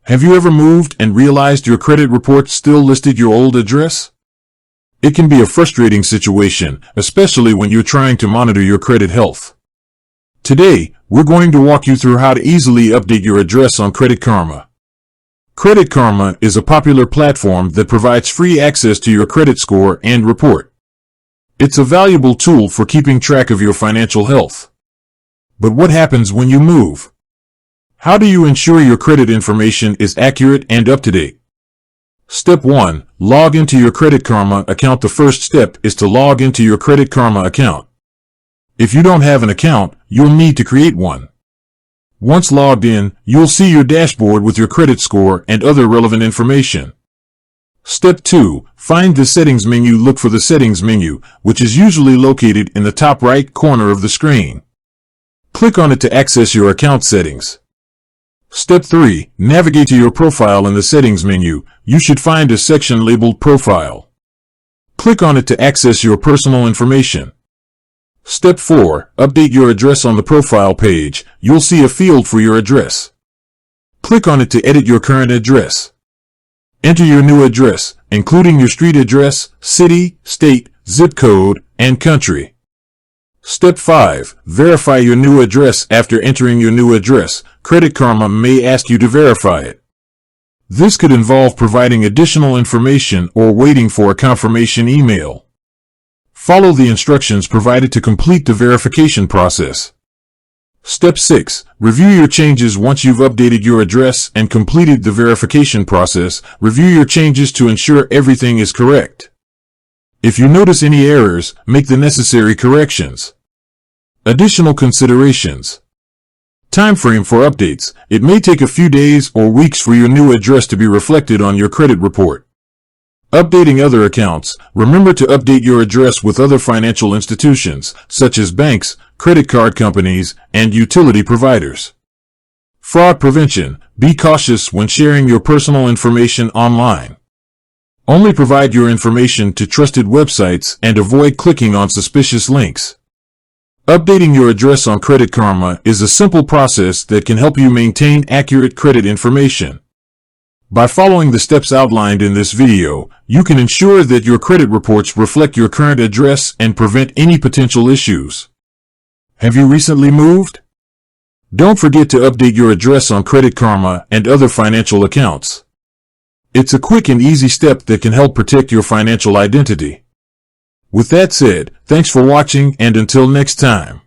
Have you ever moved and realized your credit report still listed your old address? It can be a frustrating situation, especially when you're trying to monitor your credit health. Today, we're going to walk you through how to easily update your address on Credit Karma. Credit Karma is a popular platform that provides free access to your credit score and report. It's a valuable tool for keeping track of your financial health. But what happens when you move? How do you ensure your credit information is accurate and up to date? Step 1. Log into your Credit Karma account. The first step is to log into your Credit Karma account. If you don't have an account, you'll need to create one. Once logged in, you'll see your dashboard with your credit score and other relevant information. Step 2. Find the Settings menu. Look for the Settings menu, which is usually located in the top right corner of the screen. Click on it to access your account settings. Step 3. Navigate to your profile in the Settings menu. You should find a section labeled Profile. Click on it to access your personal information. Step 4. Update your address. On the profile page, you'll see a field for your address. Click on it to edit your current address. Enter your new address, including your street address, city, state, zip code, and country. Step 5. Verify your new address. After entering your new address, Credit Karma may ask you to verify it. This could involve providing additional information or waiting for a confirmation email. Follow the instructions provided to complete the verification process. Step 6. Review your changes. Once you've updated your address and completed the verification process, review your changes to ensure everything is correct. If you notice any errors, make the necessary corrections. Additional considerations. Time frame for updates. It may take a few days or weeks for your new address to be reflected on your credit report. Updating other accounts. Remember to update your address with other financial institutions, such as banks, credit card companies, and utility providers. Fraud prevention. Be cautious when sharing your personal information online. Only provide your information to trusted websites and avoid clicking on suspicious links. Updating your address on Credit Karma is a simple process that can help you maintain accurate credit information. By following the steps outlined in this video, you can ensure that your credit reports reflect your current address and prevent any potential issues. Have you recently moved? Don't forget to update your address on Credit Karma and other financial accounts. It's a quick and easy step that can help protect your financial identity. With that said, thanks for watching, and until next time.